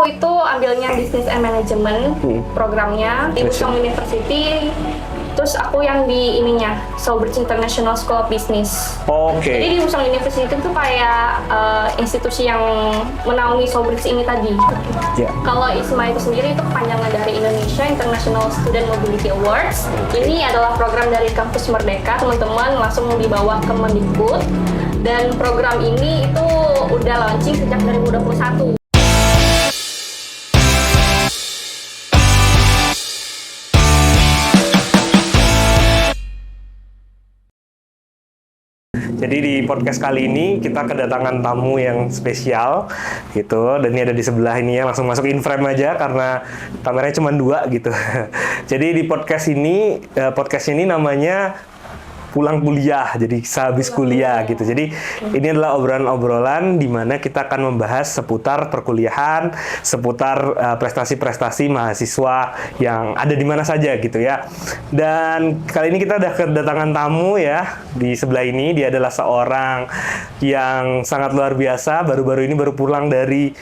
aku itu ambilnya Business and Management programnya di Wusong University. Terus aku yang di ininya Southbridge International School of Business. Jadi di Wusong University itu kayak institusi yang menaungi Southbridge ini tadi. Kalau ISMA itu sendiri itu kepanjangan dari Indonesia International Student Mobility Awards. Ini adalah program dari kampus Merdeka, teman-teman langsung dibawa ke Mendikbud. Dan program ini itu udah launching sejak 2021. Jadi di podcast kali ini kita kedatangan tamu yang spesial gitu, dan ini ada di sebelah ini ya, langsung masuk in frame aja karena kameranya cuma 2 gitu. Jadi di podcast ini namanya pulang kuliah, jadi sehabis kuliah gitu. Jadi ini adalah obrolan-obrolan di mana kita akan membahas seputar perkuliahan, seputar prestasi-prestasi mahasiswa yang ada di mana saja gitu ya. Dan kali ini kita udah kedatangan tamu ya di sebelah ini. Dia adalah seorang yang sangat luar biasa, baru-baru ini baru pulang dari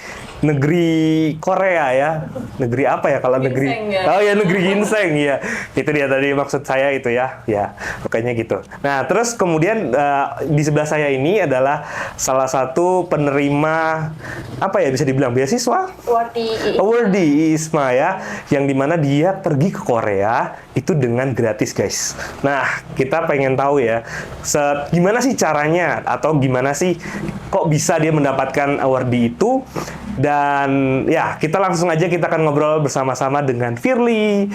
negeri Korea ya. Negeri apa ya kalau negeri? Ya. Oh ya, negeri ginseng ya. Itu dia tadi maksud saya itu ya. Ya, pokoknya gitu. Nah, terus kemudian di sebelah saya ini adalah salah satu penerima apa ya bisa dibilang beasiswa? Awardee ISMA ya, yang dimana dia pergi ke Korea itu dengan gratis guys. Nah, kita pengen tahu ya, gimana sih caranya atau gimana sih kok bisa dia mendapatkan awardee itu. Dan ya, kita langsung aja kita akan ngobrol bersama-sama dengan Firly.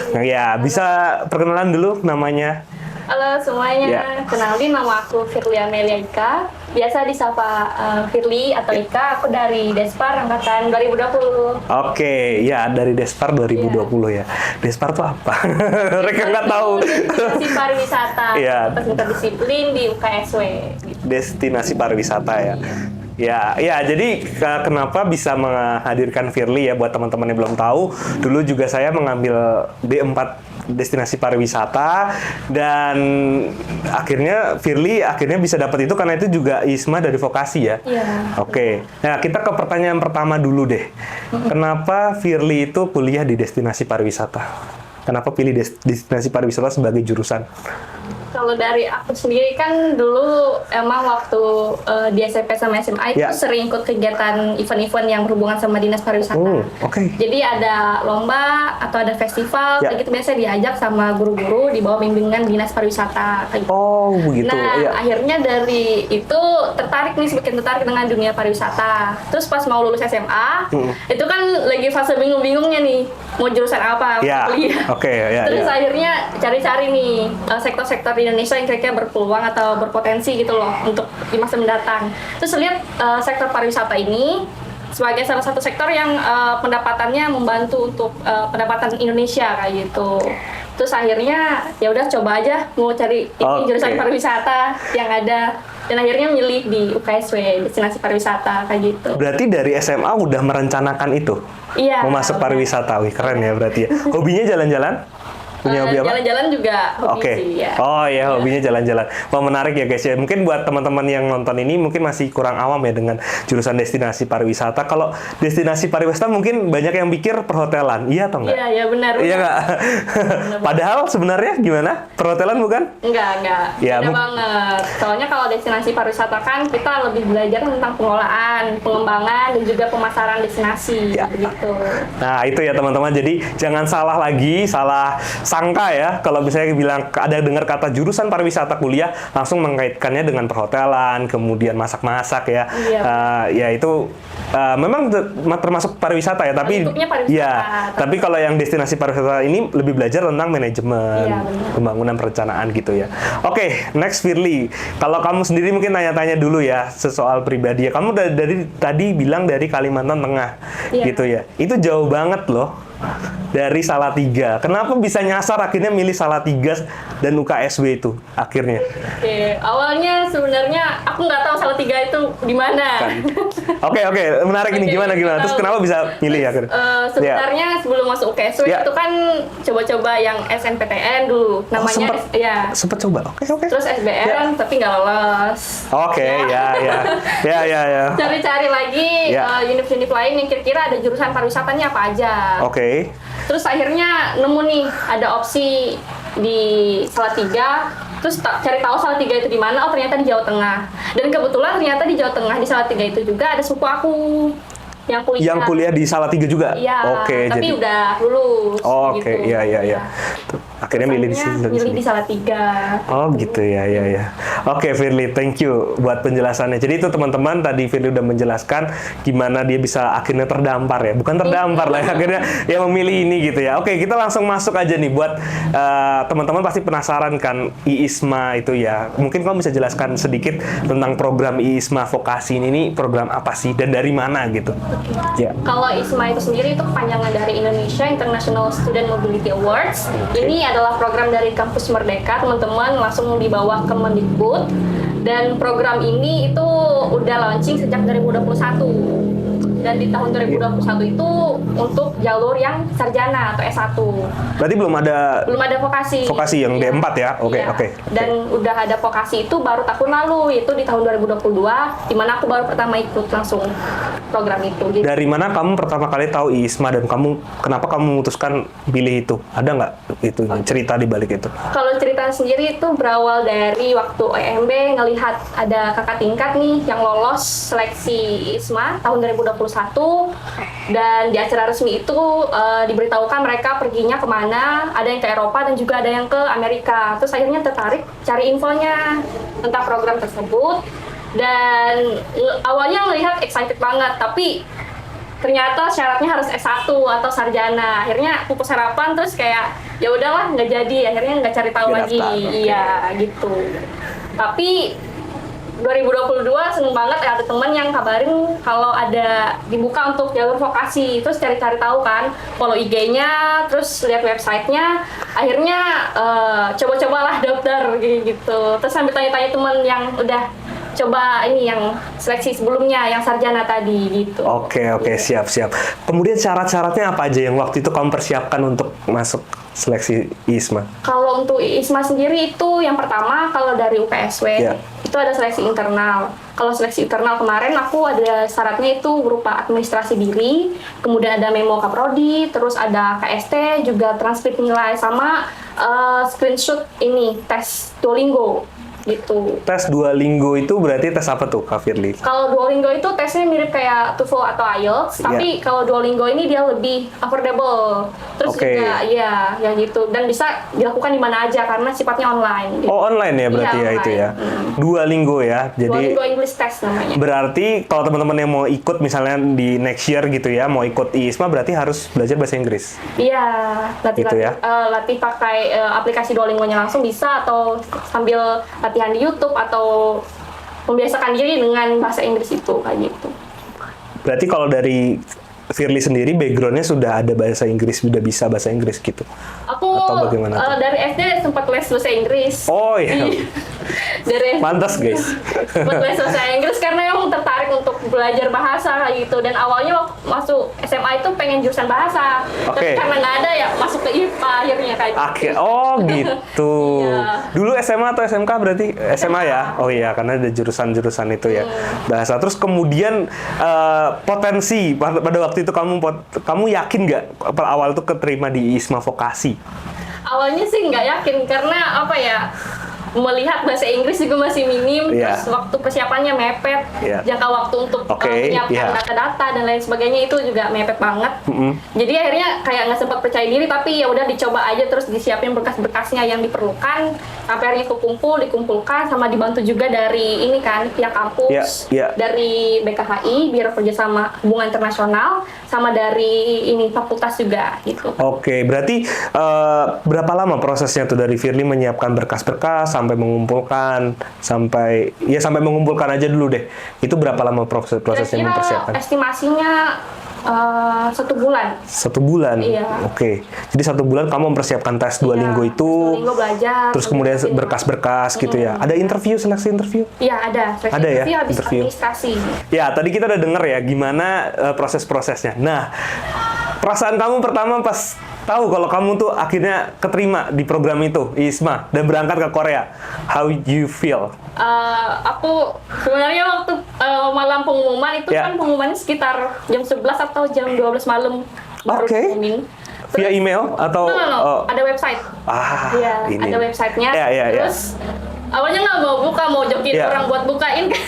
Nah, ya, bisa perkenalan dulu namanya. Halo semuanya, kenalin nama aku Firly Amelia Ika. Biasa disapa Firly atau Ika, aku dari Despar angkatan 2020. Oke, ya dari Despar 2020 ya. Despar itu apa? Mereka nggak tahu. Destinasi pariwisata, interdisiplin di UKSW. Gitu. Destinasi pariwisata ya. Ya, jadi kenapa bisa menghadirkan Firly ya buat teman-teman yang belum tahu. Dulu juga saya mengambil D4 destinasi pariwisata dan akhirnya Firly bisa dapat itu karena itu juga ISMA dari vokasi ya. Iya. Oke. Nah, kita ke pertanyaan pertama dulu deh. Kenapa Firly itu kuliah di destinasi pariwisata? Kenapa pilih destinasi pariwisata sebagai jurusan? Kalau dari aku sendiri kan dulu emang waktu di SMP sama SMA itu sering ikut kegiatan event-event yang berhubungan sama dinas pariwisata. Jadi ada lomba atau ada festival, kayak gitu biasa diajak sama guru-guru di bawah bimbingan dinas pariwisata. Kayak gitu. Oh, begitu. Nah, akhirnya dari itu semakin tertarik dengan dunia pariwisata. Terus pas mau lulus SMA, itu kan lagi fase bingung-bingungnya nih, mau jurusan apa, kuliah. Terus akhirnya cari-cari nih sektor-sektor di Indonesia yang kira-kira berpeluang atau berpotensi gitu loh untuk di masa mendatang. Terus lihat sektor pariwisata ini sebagai salah satu sektor yang pendapatannya membantu untuk pendapatan Indonesia kayak gitu. Terus akhirnya ya udah coba aja mau cari jurusan pariwisata yang ada, dan akhirnya milih di UKSW destinasi pariwisata kayak gitu. Berarti dari SMA udah merencanakan itu? Iya. Mau masuk pariwisata, wih keren ya berarti ya. Hobinya jalan-jalan? Punya hobi apa? Jalan-jalan juga hobi sih ya. Oh ya, hobinya jalan-jalan. Wah, menarik ya guys ya. Mungkin buat teman-teman yang nonton ini mungkin masih kurang awam ya dengan jurusan destinasi pariwisata. Kalau destinasi pariwisata mungkin banyak yang pikir perhotelan. Iya atau enggak? Iya benar. Iya enggak? Padahal sebenarnya gimana? Perhotelan bukan? Enggak. Ya, beda banget. Soalnya kalau destinasi pariwisata kan kita lebih belajar tentang pengelolaan, pengembangan, dan juga pemasaran destinasi gitu. Nah, itu ya teman-teman. Jadi jangan salah sangka ya kalau misalnya bilang ada dengar kata jurusan pariwisata kuliah langsung mengkaitkannya dengan perhotelan, kemudian masak-masak ya. Ya itu memang termasuk pariwisata ya, tapi tapi kalau yang destinasi pariwisata ini lebih belajar tentang manajemen, pembangunan perencanaan gitu ya. Oke, next Firly. Kalau kamu sendiri mungkin tanya-tanya dulu ya soal pribadi ya. Kamu dari tadi bilang dari Kalimantan Tengah gitu ya. Itu jauh banget loh. Dari Salatiga. Kenapa bisa nyasar akhirnya milih Salatiga dan UKSW itu akhirnya? Oke, awalnya sebenarnya aku nggak tahu Salatiga itu di mana. Oke, menarik ini gimana? Terus kenapa bisa milih akhirnya? Sebenarnya sebelum masuk UKSW itu kan coba-coba yang SNPTN dulu, namanya sempet coba. Oke. Terus SBM tapi nggak lolos. Oke, ya. Cari-cari lagi univ-univ lain yang kira-kira ada jurusan pariwisatanya apa aja. Oke. Terus akhirnya nemu nih ada opsi di Salatiga. Terus cari tahu Salatiga itu di mana? Oh ternyata di Jawa Tengah. Dan kebetulan ternyata di Jawa Tengah di Salatiga itu juga ada sepupu aku yang kuliah. Yang kuliah di Salatiga juga? Iya. Oke. Tapi udah lulus. Oke, iya. Akhirnya milih di Salatiga. Oh gitu ya. Oke, Firly, thank you buat penjelasannya. Jadi itu teman-teman, tadi Firly udah menjelaskan gimana dia bisa akhirnya terdampar ya. Bukan terdampar lah, akhirnya ya memilih ini gitu ya. Oke, kita langsung masuk aja nih buat teman-teman pasti penasaran kan IISMA itu ya. Mungkin kamu bisa jelaskan sedikit tentang program IISMA Vokasi ini program apa sih dan dari mana gitu. Ya. Kalau IISMA itu sendiri itu kepanjangan dari Indonesia International Student Mobility Awards. Ini adalah program dari kampus Merdeka, teman-teman, langsung di bawah Kemendikbud. Dan program ini itu udah launching sejak 2021. Dan di tahun 2021 itu untuk jalur yang sarjana atau S1. Berarti belum ada vokasi. Vokasi yang D4 ya? Oke. Dan udah ada vokasi itu baru tahun lalu, yaitu di tahun 2022, di mana aku baru pertama ikut langsung program itu. Gitu. Dari mana kamu pertama kali tahu IISMA dan kenapa kamu memutuskan pilih itu? Ada nggak itu cerita di balik itu? Kalau cerita sendiri itu berawal dari waktu EMB ngelihat ada kakak tingkat nih yang lolos seleksi IISMA tahun 2021. Dan di acara resmi itu diberitahukan mereka perginya kemana, ada yang ke Eropa dan juga ada yang ke Amerika. Terus akhirnya tertarik cari infonya tentang program tersebut. Dan awalnya melihat excited banget, tapi ternyata syaratnya harus S1 atau sarjana. Akhirnya pupus harapan, terus kayak ya udahlah nggak jadi, akhirnya nggak cari tahu lagi. Iya gitu. Tapi 2022 seneng banget ya, ada teman yang kabarin kalau ada dibuka untuk jalur vokasi. Terus cari-cari tahu kan, follow IG-nya, terus lihat websitenya. Akhirnya coba-cobalah daftar gitu. Terus sambil tanya-tanya teman yang udah coba ini yang seleksi sebelumnya, yang sarjana tadi gitu. Oke, siap. Kemudian syarat-syaratnya apa aja yang waktu itu kamu persiapkan untuk masuk seleksi IISMA? Kalau untuk IISMA sendiri itu yang pertama, kalau dari UKSW itu ada seleksi internal. Kalau seleksi internal kemarin aku ada syaratnya itu berupa administrasi diri, kemudian ada memo kaprodi, terus ada KST, juga transkrip nilai, sama screenshot ini tes Duolingo. Gitu. Tes Duolingo itu berarti tes apa tuh, Kak Firly? Kalau Duolingo itu tesnya mirip kayak TOEFL atau IELTS, tapi kalau Duolingo ini dia lebih affordable. Terus juga yang gitu, dan bisa dilakukan di mana aja karena sifatnya online. Gitu. Oh, online ya berarti ya itu ya. Duolingo ya. Jadi Duolingo English Test namanya. Berarti kalau teman-teman yang mau ikut misalnya di next year gitu ya, mau ikut IISMA berarti harus belajar bahasa Inggris. Iya, latih pakai aplikasi Duolingo-nya langsung bisa, atau sambil latihan di YouTube, atau membiasakan diri dengan bahasa Inggris itu kayak gitu. Berarti kalau dari Firly sendiri background-nya sudah ada bahasa Inggris, sudah bisa bahasa Inggris gitu? Aku dari SD sempat les bahasa Inggris. Oh iya. Dari Pantas guys. Sempat les bahasa Inggris karena emang tertarik untuk belajar bahasa kayak gitu. Dan awalnya waktu masuk SMA itu pengen jurusan bahasa. Tapi karena nggak ada ya masuk ke IPA akhirnya kayak gitu. Oh gitu. Dulu SMA atau SMK berarti? SMA ya? Oh iya, karena ada jurusan-jurusan itu ya. Bahasa. Terus kemudian potensi pada waktu itu kamu yakin nggak awal itu keterima di IISMA Vokasi? Awalnya sih nggak yakin karena apa ya, melihat bahasa Inggris juga masih minim, terus waktu persiapannya mepet, jangka waktu untuk menyiapkan data-data dan lain sebagainya itu juga mepet banget. Jadi akhirnya kayak nggak sempat percaya diri, tapi ya udah dicoba aja, terus disiapin berkas-berkasnya yang diperlukan, sampai akhirnya dikumpulkan, sama dibantu juga dari ini kan pihak kampus, dari BKHI Biro Kerjasama Hubungan Internasional, sama dari ini fakultas juga gitu. Oke, berarti berapa lama prosesnya tuh dari Firly menyiapkan berkas-berkas sampai mengumpulkan, sampai mengumpulkan aja dulu deh. Itu berapa lama prosesnya mempersiapkan? Estimasinya 1 bulan. 1 bulan? Iya. Oke. Jadi 1 bulan kamu mempersiapkan tes Duolingo itu. Duolingo belajar. Terus kemudian berkas-berkas gitu ya. Ada interview, seleksi interview? Iya, ada. Seleksi Ada ya? interview habis Interview. administrasi. Ya, tadi kita udah denger ya gimana proses-prosesnya. Nah, perasaan kamu pertama pas tahu kalau kamu tuh akhirnya keterima di program itu, ISMA, dan berangkat ke Korea. How you feel? Aku sebenarnya waktu malam pengumuman itu Ya. kan pengumumannya sekitar jam 11 atau jam 12 malam baru Oke. diumumin. Via email atau? No, ada website. Iya, ini. ada websitenya. Ya. Terus awalnya nggak mau buka, mau jokin Ya. orang buat bukain kan.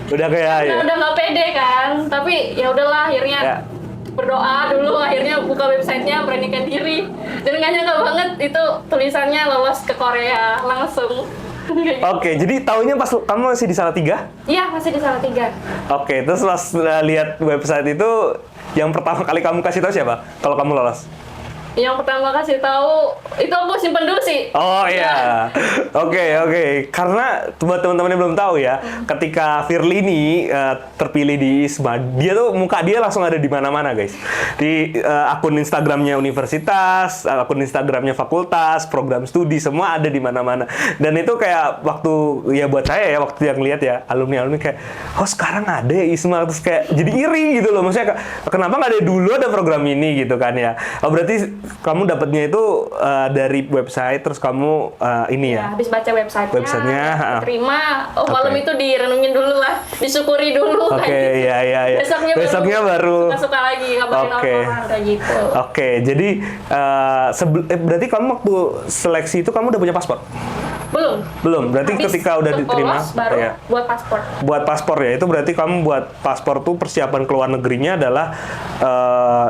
Udah kayak ya. Udah nggak pede kan. Tapi ya udahlah akhirnya Ya. berdoa dulu, akhirnya buka websitenya, beranikan diri. Dan nggak nyangka banget itu tulisannya lolos ke Korea langsung. Oke, jadi tahunya pas kamu masih di Salatiga? Iya, masih di Salatiga. Oke, terus pas lihat website itu, yang pertama kali kamu kasih tahu siapa? Kalau kamu lolos? Yang pertama kasih tahu itu aku simpen dulu sih. Oh iya, oke. Karena buat teman-teman yang belum tahu ya, ketika Firly ini terpilih di ISMA, dia tuh muka dia langsung ada di mana-mana guys. Di akun Instagramnya universitas, akun Instagramnya fakultas, program studi, semua ada di mana-mana. Dan itu kayak waktu ya buat saya ya waktu yang lihat ya alumni kayak, oh sekarang ada ya ISMA, terus kayak jadi iri gitu loh. Maksudnya kenapa nggak ada dulu ada program ini gitu kan ya? Oh berarti kamu dapatnya itu dari website, terus kamu ini ya? Habis baca websitenya, terima. Oh malam itu direnungin dulu lah, disyukuri dulu. Oke, ya. Besoknya baru suka lagi ngabarin orang kayak gitu. Oke, jadi berarti kamu waktu seleksi itu kamu udah punya paspor? Belum. Berarti Habis ketika udah diterima baru ya. buat paspor. Buat paspor ya. Itu berarti kamu buat paspor tuh persiapan ke luar negerinya adalah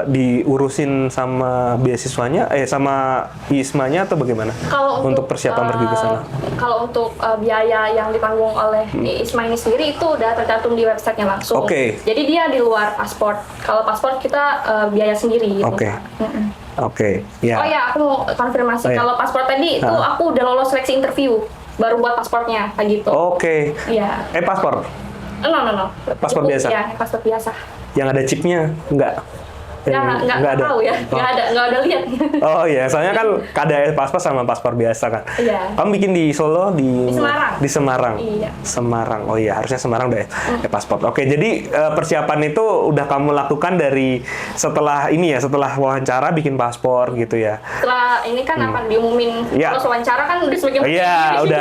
diurusin sama beasiswanya sama ISMA-nya atau bagaimana? Kalau untuk persiapan pergi ke sana. Kalau untuk biaya yang ditanggung oleh ISMA ini sendiri itu udah tercantum di websitenya langsung. Oke. Jadi dia di luar paspor. Kalau paspor kita biaya sendiri gitu. Oke. Oke, ya. Oh ya, aku mau konfirmasi. Kalau paspor tadi itu aku udah lolos seleksi interview, baru buat paspornya kayak gitu. Oke. Iya. Paspor? No. Paspor biasa? Iya, paspor biasa. Yang ada chipnya? Enggak? Nggak tahu ya, nggak ada lihat. Oh iya, soalnya kan ada paspor sama paspor biasa kan. Iya. Kamu bikin di Solo, di Semarang. Di Semarang. Iya. Semarang. Oh iya, harusnya Semarang deh. Paspor. Oke, jadi persiapan itu udah kamu lakukan dari setelah ini ya, setelah wawancara bikin paspor gitu ya. Setelah ini kan akan diumumin kalau wawancara kan udah semakin iya, udah.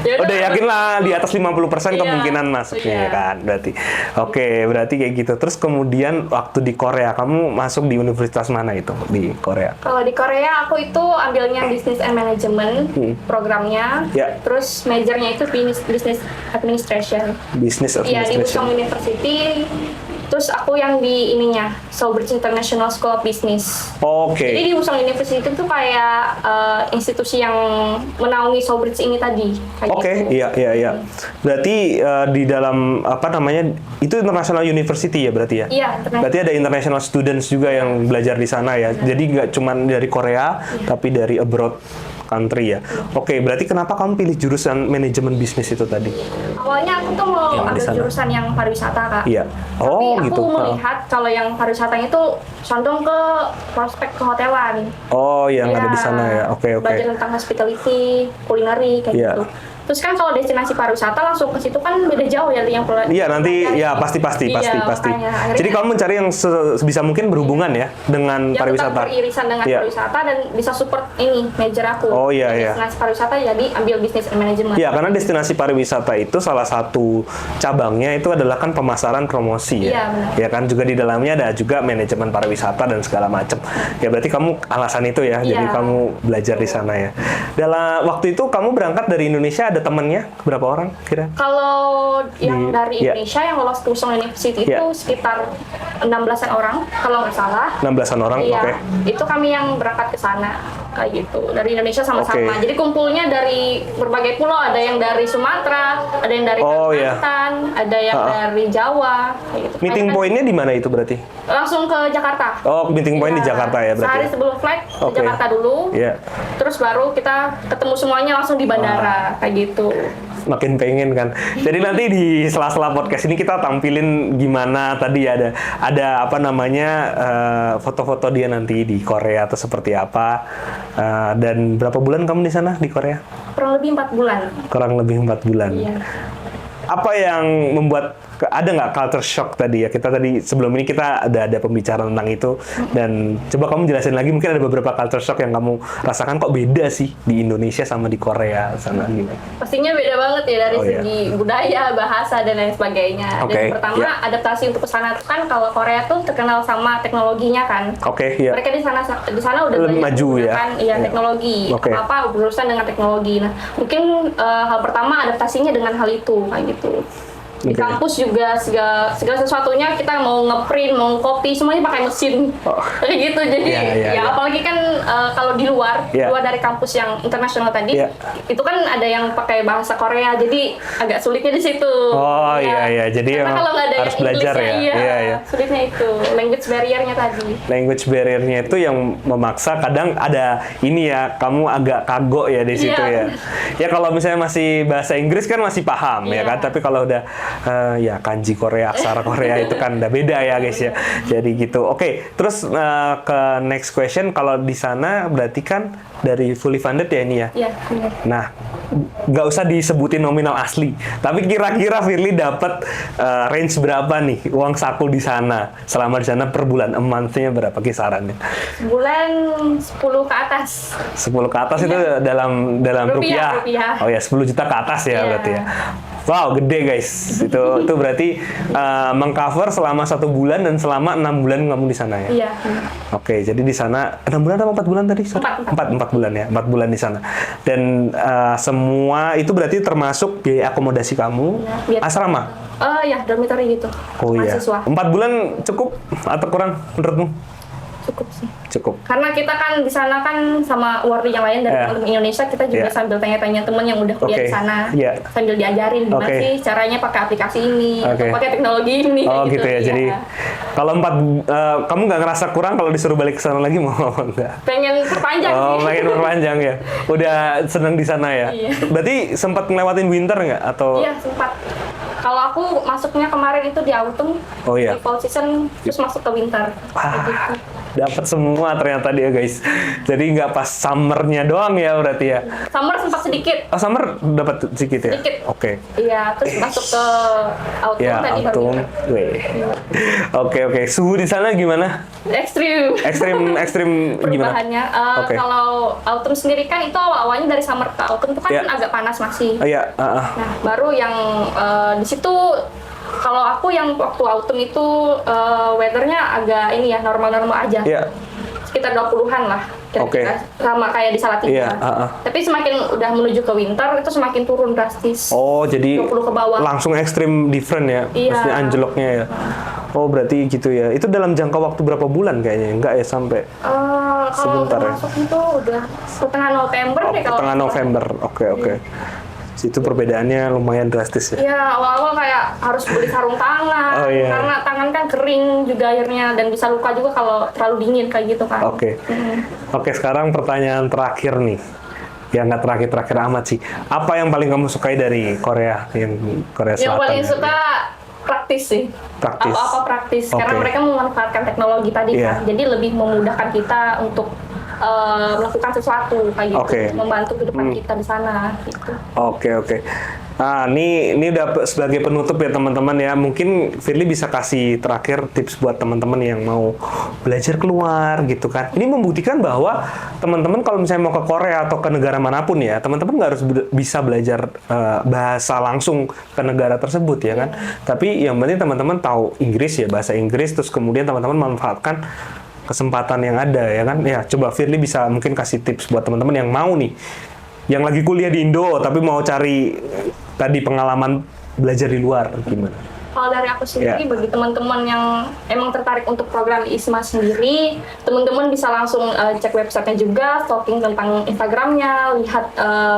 Ya udah yakin lah di atas 50% kemungkinan masuknya kan berarti. Oke, berarti kayak gitu. Terus kemudian waktu di Korea kamu masuk di universitas mana itu di Korea? Kalau di Korea aku itu ambilnya Business and Management programnya. Ya. Terus majornya itu Business Administration. Business Iya, di Administration. Busong University. Terus aku yang di ininya Soulbridge International School of Business. Oke. Jadi di Busong University itu kayak institusi yang menaungi Soulbridge ini tadi. Oke, iya. Berarti di dalam apa namanya itu international university ya berarti ya? Iya, Berarti ada international students juga yang belajar di sana ya. Jadi nggak cuma dari Korea, tapi dari abroad country ya. Oke, berarti kenapa kamu pilih jurusan manajemen bisnis itu tadi? Awalnya aku tuh mau ambil jurusan yang pariwisata, Kak. Iya. Tapi gitu. aku melihat kalau yang pariwisatanya itu condong ke prospek kehotelan. Oh, yang ada di sana ya. Oke. Belajar tentang hospitality, culinary kayak gitu. Terus kan kalau destinasi pariwisata langsung ke situ kan beda jauh ya yang Iya, nanti ya pasti. Makanya, Jadi kamu mencari yang sebisa mungkin berhubungan ya dengan pariwisata. Tetap beririsan dengan pariwisata dan bisa support ini major aku. Oh iya. Destinasi pariwisata jadi ambil business and management. Iya, karena destinasi pariwisata itu salah satu cabangnya itu adalah kan pemasaran promosi ya. Iya, benar. Ya kan juga di dalamnya ada juga manajemen pariwisata dan segala macam. Ya berarti kamu alasan itu ya. Jadi kamu belajar di sana ya. Dalam waktu itu kamu berangkat dari Indonesia ada temannya berapa orang kira? Kalau yang dari Indonesia yang lolos ke Busong University itu sekitar 16-an orang kalau nggak salah. 16-an orang, oke. Itu kami yang berangkat ke sana kayak gitu dari Indonesia sama-sama. Jadi kumpulnya dari berbagai pulau, ada yang dari Sumatera, ada yang dari Kalimantan, ada yang dari Jawa kayak gitu. Meeting point-nya di mana itu berarti? Langsung ke Jakarta. Oh, meeting point di Jakarta ya berarti. Sehari sebelum flight ke Jakarta dulu. Terus baru kita ketemu semuanya langsung di bandara kayak gitu. makin pengen kan. Jadi nanti di sela-sela podcast ini kita tampilin gimana tadi ada apa namanya foto-foto dia nanti di Korea atau seperti apa. Dan berapa bulan kamu di sana di Korea? Kurang lebih 4 bulan. Kurang lebih 4 bulan. Iya. Apa yang membuat ada nggak culture shock tadi ya? Kita tadi sebelum ini kita ada pembicaraan tentang itu dan coba kamu jelasin lagi, mungkin ada beberapa culture shock yang kamu rasakan kok beda sih di Indonesia sama di Korea sana gitu. Pastinya beda banget ya dari segi budaya, bahasa dan lain sebagainya. Dan pertama adaptasi untuk ke sana kan kalau Korea tuh terkenal sama teknologinya kan. Mereka di sana udah lebih maju ya. Teknologi. Apa berurusan dengan teknologi. Nah, mungkin hal pertama adaptasinya dengan hal itu kayak gitu. Di kampus juga segala sesuatunya kita mau ngeprint, mau copy semuanya pakai mesin kayak gitu. Jadi apalagi kan kalau di luar dari kampus yang internasional tadi itu kan ada yang pakai bahasa Korea, jadi agak sulitnya di situ. Jadi kalau nggak ada harus belajar ya. Sulitnya itu language barrier-nya tadi. Language barrier-nya itu yang memaksa kadang ada ini ya, kamu agak kagok ya di situ ya. Ya kalau misalnya masih bahasa Inggris kan masih paham ya kan, tapi kalau udah ya kanji Korea, aksara Korea itu kan udah beda ya guys ya. Jadi gitu. Terus ke next question, kalau di sana berarti kan dari fully funded ya ini ya? Iya, benar. Nah, nggak usah disebutin nominal asli, tapi kira-kira Firly dapat range berapa nih uang saku di sana selama di sana per bulan, month-nya berapa kisarannya? Bulan 10 ke atas. 10 ke atas itu dalam rupiah. Oh ya, 10 juta ke atas ya berarti ya. Wow, gede guys. Itu berarti mengcover selama 1 bulan dan selama 6 bulan kamu di sana ya? Iya. Jadi di sana 6 bulan atau 4 bulan tadi? 4 bulan ya, 4 bulan di sana. Dan semua itu berarti termasuk biaya akomodasi kamu, asrama? Ya, dormitory gitu. Mahasiswa. 4 bulan cukup atau kurang menurutmu? Cukup sih. Cukup. Karena kita kan di sana kan sama warga yang lain dari Indonesia, kita juga sambil tanya-tanya teman yang udah kuliah di sana, sambil diajarin gimana sih caranya pakai aplikasi ini, atau pakai teknologi ini. Gitu ya. Jadi kalau kamu nggak ngerasa kurang kalau disuruh balik ke sana lagi, mau apa enggak? Pengen perpanjang sih. Pengen perpanjang ya. Udah seneng di sana ya. Berarti sempat ngelewatin winter nggak atau? Iya, sempat. Kalau aku masuknya kemarin itu di autumn, di fall season, terus masuk ke winter. Dapat semua ternyata dia guys. Jadi nggak pas summernya doang ya berarti ya. Summer sempat sedikit. Summer dapat sedikit ya. Sedikit. Iya, terus masuk ke autumn tadi autumn. Oke. Suhu di sana gimana? Ekstrim gimana? Perubahannya. Kalau autumn sendiri kan itu awalnya dari summer ke autumn itu kan agak panas masih. Nah, baru yang di situ. Kalau aku yang waktu autumn itu weathernya agak ini ya, normal-normal aja. Sekitar 20-an lah kira-kira. Sama kayak di Salatiga. Tapi semakin udah menuju ke winter itu semakin turun drastis. Jadi 20 ke bawah. Langsung ekstrim different ya. Maksudnya anjloknya ya. Berarti gitu ya. Itu dalam jangka waktu berapa bulan kayaknya? Enggak ya sampai sebentar ya. Kalau masuk itu udah pertengahan November deh kalau. Pertengahan November. Oke. Itu perbedaannya lumayan drastis ya? Iya, awal-awal kayak harus beli sarung tangan, karena tangan kan kering juga akhirnya, dan bisa luka juga kalau terlalu dingin kayak gitu kan. Oke, sekarang pertanyaan terakhir nih. Ya nggak terakhir amat sih. Apa yang paling kamu sukai dari Korea, Korea Selatan? Yang paling suka praktis sih. Apa-apa praktis, karena mereka memanfaatkan teknologi tadi kan, jadi lebih memudahkan kita untuk melakukan sesuatu kayak gitu, membantu kehidupan kita di sana gitu. Oke. Nah, ini udah sebagai penutup ya teman-teman ya. Mungkin Firly bisa kasih terakhir tips buat teman-teman yang mau belajar keluar gitu kan. Ini membuktikan bahwa teman-teman kalau misalnya mau ke Korea atau ke negara manapun ya, teman-teman nggak harus bisa belajar bahasa langsung ke negara tersebut ya kan. Tapi yang penting teman-teman tahu Inggris ya, bahasa Inggris, terus kemudian teman-teman manfaatkan kesempatan yang ada ya kan. Ya, coba Firly bisa mungkin kasih tips buat teman-teman yang mau nih, yang lagi kuliah di Indo tapi mau cari tadi pengalaman belajar di luar, gimana? Kalau dari aku sendiri, bagi teman-teman yang emang tertarik untuk program ISMA sendiri, teman-teman bisa langsung cek websitenya juga, stalking tentang Instagramnya, lihat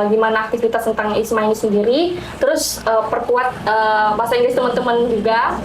gimana aktivitas tentang ISMA ini sendiri, terus perkuat bahasa Inggris teman-teman juga.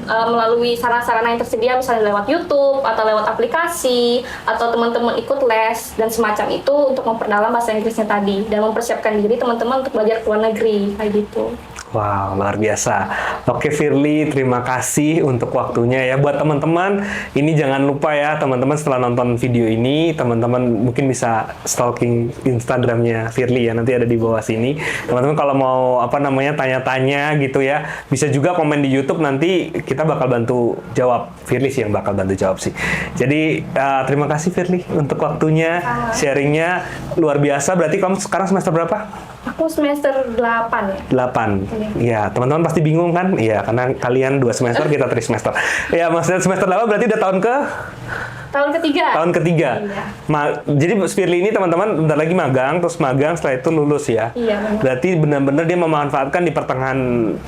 melalui sarana-sarana yang tersedia, misalnya lewat YouTube atau lewat aplikasi atau teman-teman ikut les dan semacam itu untuk memperdalam bahasa Inggrisnya tadi dan mempersiapkan diri teman-teman untuk belajar ke luar negeri kayak gitu. Wow, luar biasa. Oke Firly, terima kasih untuk waktunya ya. Buat teman-teman, ini jangan lupa ya, teman-teman setelah nonton video ini, teman-teman mungkin bisa stalking Instagramnya Firly ya, nanti ada di bawah sini. Teman-teman kalau mau tanya-tanya gitu ya, bisa juga komen di YouTube, nanti kita bakal bantu jawab. Firly sih yang bakal bantu jawab sih. Jadi terima kasih Firly untuk waktunya, sharingnya luar biasa. Berarti kamu sekarang semester berapa? Aku semester 8 ya. 8. Iya, teman-teman pasti bingung kan? Iya, karena kalian 2 semester, kita 3 semester. Ya, maksudnya semester 8 berarti udah Tahun ketiga. Tahun ketiga. Iya. Jadi Firly ini teman-teman bentar lagi magang, terus magang setelah itu lulus ya. Iya, benar. Berarti benar-benar dia memanfaatkan di pertengahan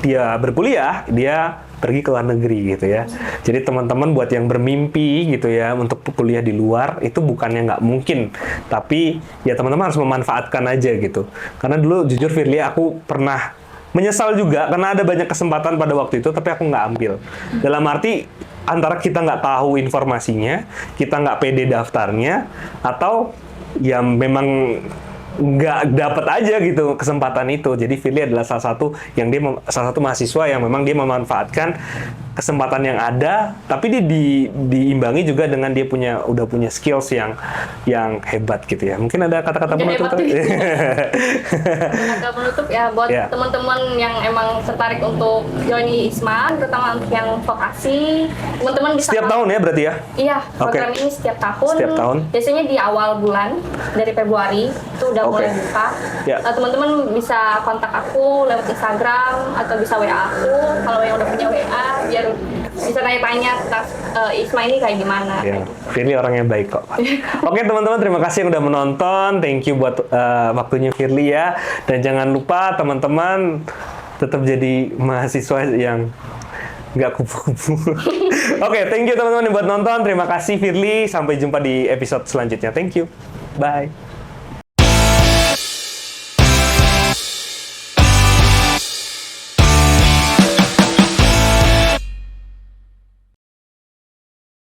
dia berkuliah, dia pergi ke luar negeri gitu ya. Jadi teman-teman buat yang bermimpi gitu ya untuk kuliah di luar, itu bukannya nggak mungkin, tapi ya teman-teman harus memanfaatkan aja gitu. Karena dulu jujur Firly, aku pernah menyesal juga karena ada banyak kesempatan pada waktu itu, tapi aku nggak ambil. Dalam arti antara kita nggak tahu informasinya, kita nggak pede daftarnya, atau ya memang nggak dapat aja gitu kesempatan itu. Jadi Firly adalah salah satu mahasiswa yang memang dia memanfaatkan kesempatan yang ada, tapi dia diimbangi juga dengan dia udah punya skills yang hebat gitu ya. Mungkin ada kata-kata penutup. Kata penutup ya buat teman-teman yang emang tertarik untuk join ISMA, terutama untuk yang vokasi, teman-teman bisa setiap tahun ya berarti ya? Iya, program ini setiap tahun. Setiap tahun. Biasanya di awal bulan dari Februari itu udah mulai buka. Teman-teman bisa kontak aku lewat Instagram atau bisa WA aku kalau yang udah punya WA, biar bisa tanya-tanya tentang ISMA ini kayak gimana. Ya, Firly orangnya baik kok. Oke teman-teman, terima kasih yang udah menonton. Thank you buat waktunya Firly ya. Dan jangan lupa teman-teman tetap jadi mahasiswa yang nggak kupu-kupu. Oke, thank you teman-teman yang buat nonton. Terima kasih Firly. Sampai jumpa di episode selanjutnya. Thank you. Bye.